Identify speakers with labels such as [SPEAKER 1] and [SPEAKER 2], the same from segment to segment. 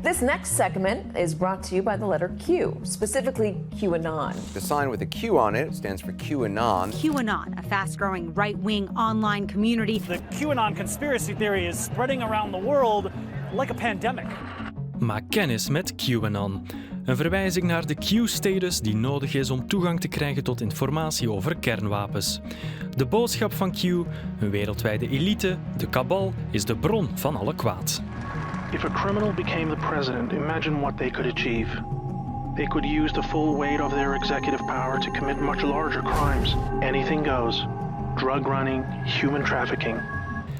[SPEAKER 1] This next segment is brought to you by the letter Q, specifically QAnon.
[SPEAKER 2] The sign with a Q on it stands for QAnon.
[SPEAKER 3] QAnon, a fast-growing right-wing online community.
[SPEAKER 4] The QAnon conspiracy theory is spreading around the world like a pandemic.
[SPEAKER 5] Maak kennis met QAnon. Een verwijzing naar de Q-status die nodig is om toegang te krijgen tot informatie over kernwapens. De boodschap van Q, een wereldwijde elite, de kabal, is de bron van alle kwaad.
[SPEAKER 6] If a criminal became the president, imagine what they could achieve. They could use the full weight of their executive power to commit much larger crimes. Anything goes. Drug running, human trafficking.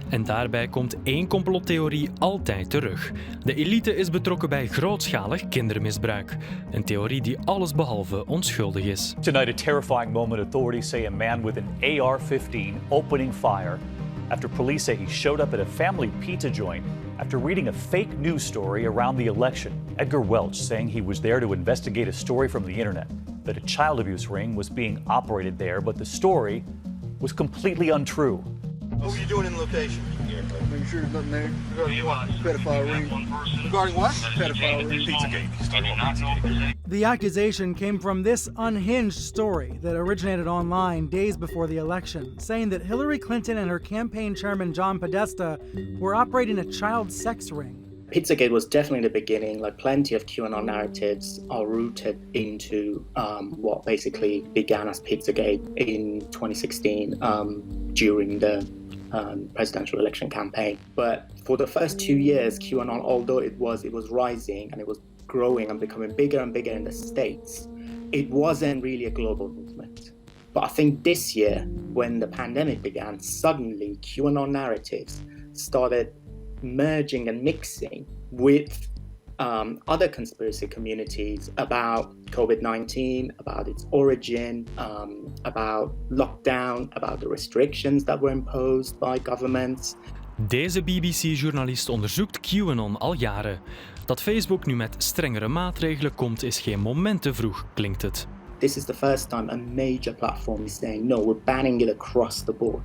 [SPEAKER 5] En daarbij komt één complottheorie altijd terug. De elite is betrokken bij grootschalig kindermisbruik. Een theorie die allesbehalve onschuldig is.
[SPEAKER 7] Tonight, a terrifying moment. Authorities say a man with an AR-15 opening fire after police say he showed up at a family pizza joint after reading a fake news story around the election. Edgar Welch saying he was there to investigate a story from the internet that a child abuse ring was being operated there, but the story was completely untrue.
[SPEAKER 8] What were you doing in the location? Making sure there's nothing there. Regarding pedophile ring. Regarding what? Pedophile ring. Pizzagate.
[SPEAKER 9] The accusation came from this unhinged story that originated online days before the election, saying that Hillary Clinton and her campaign chairman John Podesta were operating a child sex ring.
[SPEAKER 10] Pizzagate was definitely the beginning. Like, plenty of QAnon narratives are rooted into what basically began as Pizzagate in 2016 during the presidential election campaign. But for the first 2 years, QAnon, although it was rising and it was growing and becoming bigger and bigger in the States, it wasn't really a global movement. But I think this year, when the pandemic began, suddenly QAnon narratives started merging and mixing with other conspiracy communities about COVID-19, about its origin, about lockdown, about the restrictions that were imposed by governments.
[SPEAKER 5] Deze BBC-journalist onderzoekt QAnon al jaren. Dat Facebook nu met strengere maatregelen komt is geen moment te vroeg, klinkt het.
[SPEAKER 10] This is the first time a major platform is saying, no, we're banning it across the board.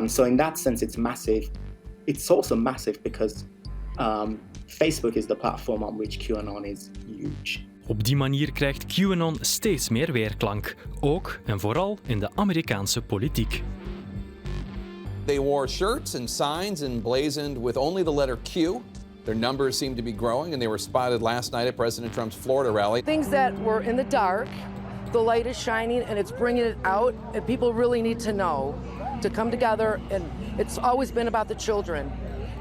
[SPEAKER 10] So in that sense, it's massive. It's also massive because Facebook is the platform on which QAnon is huge.
[SPEAKER 5] Op die manier krijgt QAnon steeds meer weerklank, ook en vooral in de Amerikaanse politiek.
[SPEAKER 2] They wore shirts and signs emblazoned with only the letter Q. Their numbers seem to be growing, and they were spotted last night at President Trump's Florida rally.
[SPEAKER 11] Things that were in the dark, the light is shining and it's bringing it out, and people really need to know to come together, and it's always been about the children.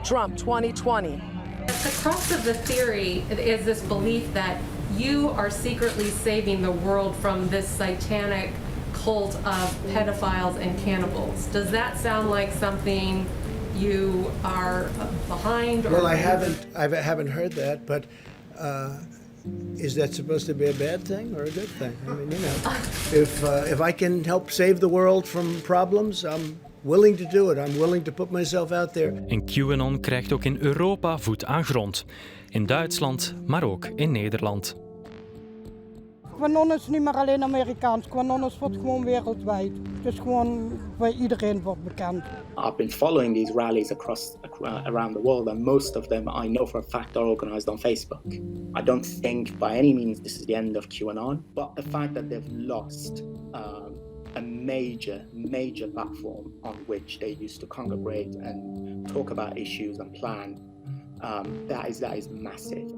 [SPEAKER 11] Trump 2020.
[SPEAKER 12] At the crux of the theory is this belief that you are secretly saving the world from this satanic cult of pedophiles and cannibals. Does that sound like something you are behind? Or
[SPEAKER 13] well, I haven't heard that, but is that supposed to be a bad thing or a good thing? I mean, you know, if I can help save the world from problems, I'm willing to do it. I'm willing to put myself out there.
[SPEAKER 5] En QAnon krijgt ook in Europa voet aan grond. In Duitsland, maar ook in Nederland.
[SPEAKER 14] QAnon is niet meer alleen Amerikaans. QAnon wordt gewoon wereldwijd. Het is gewoon bij iedereen wordt bekend.
[SPEAKER 10] I've been following these rallies around the world, and most of them I know for a fact are organized on Facebook. I don't think by any means this is the end of QAnon, but the fact that they've lost a major platform on which they used to congregate and talk about issues and plan, that is massive.